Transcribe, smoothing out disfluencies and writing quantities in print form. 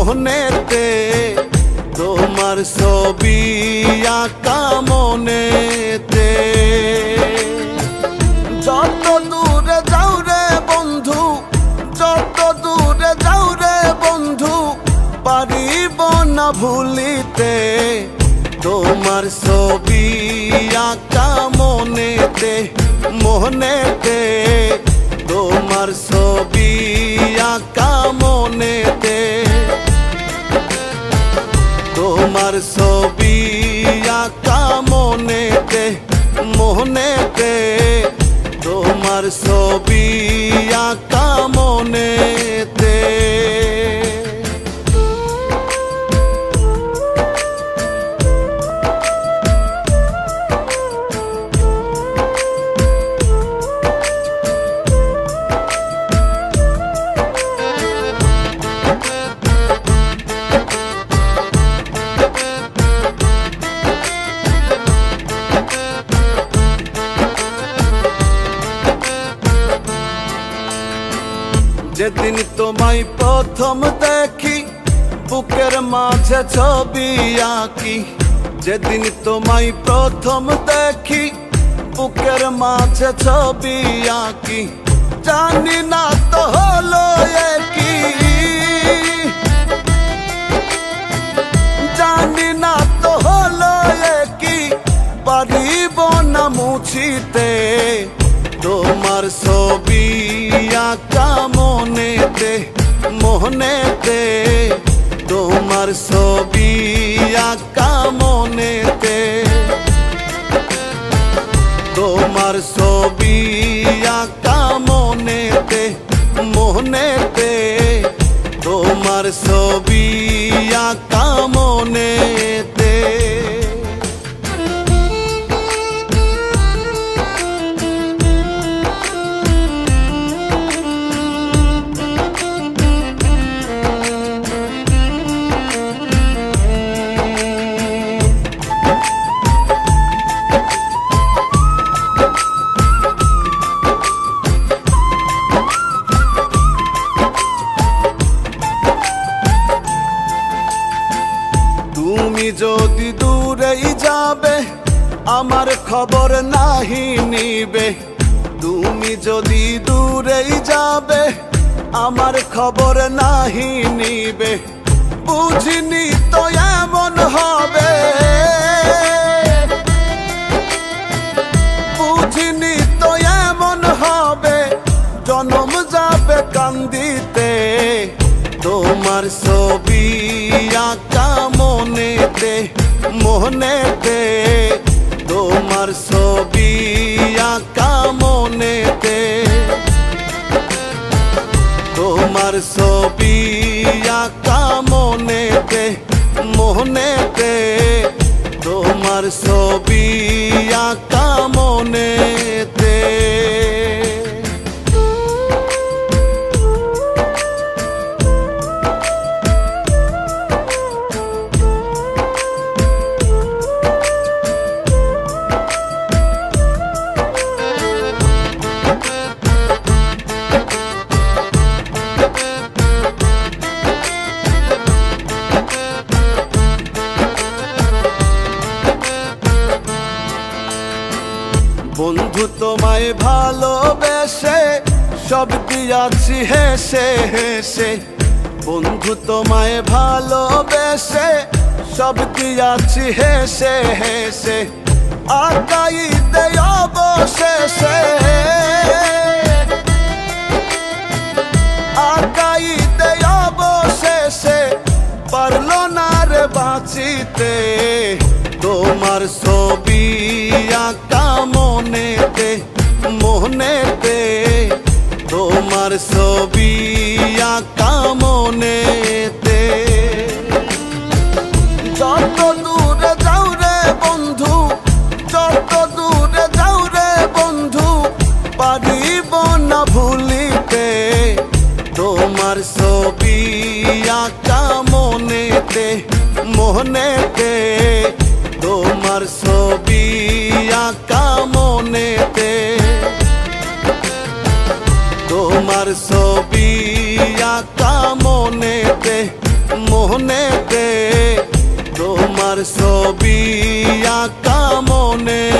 মনেতে, তোমার ছবি আঁকা মনেতে। যত দূরে যাও রে বন্ধু, যত দূরে যাও রে বন্ধু, পারিব না ভুলিতে তোমার ছবি আঁকা মনেতে, মনেতে, তোমার ছবি আঁকা মনেতে, তোমার ছবি আঁকা মনেতে, মনেতে, তোমার ছবি আঁকা মনেতে। যেদিন তোমায় প্রথম দেখি বুকের মাঝে ছবি আঁকি, যেদিন তোমায় প্রথম দেখি বুকের মাঝে ছবি আঁকি, জানি না তো হলো কি, জানি না তো হলো কি, পারিব না মুছিতে তোমার ছবি আঁকা মনেতে, মনেতে, তোমার ছবি আঁকা মনেতে, তোমার ছবি আঁকা মনেতে, মনেতে, তোমার ছবি আঁকা মনেতে। তুমি যদি দূরেই যাবে আমার খবর নাহি নিবে, তুমি যদি দূরেই যাবে আমার খবর নাহি নিবে, বুঝিনি তো এমন হবে, বুঝিনি তো এমন হবে, জনম যাবে কান্দিতে তোমার ছবি আঁকা মনেতে, মনেতে, তোমার ছবি আঁকা মনেতে, তোমার ছবি আঁকা মনেতে, মনেতে, তোমার ছবি আঁকা মনেতে। বন্ধু তোমায় ভালোবেসে সব দিয়াছি হেসে হেসে, বন্ধু তোমায় ভালোবেসে সব দিয়াছি হেসে হেসে, আগাইতে অবশেষে, আগাইতে অবশেষে পারলো না রে বাঁচিতে তোমার ছবি আঁকা মনেতে, মনেতে, তোমার ছবি আঁকা মনেতে। যত দূরে যাও রে বন্ধু, যত দূরে যাও রে বন্ধু, পারিব না ভুলিতে তোমার ছবি আঁকা মনেতে, মনেতে, তোমার ছবি আঁকা মনেতে, তোমার ছবি আঁকা মনেতে, ছবি আঁকা মনে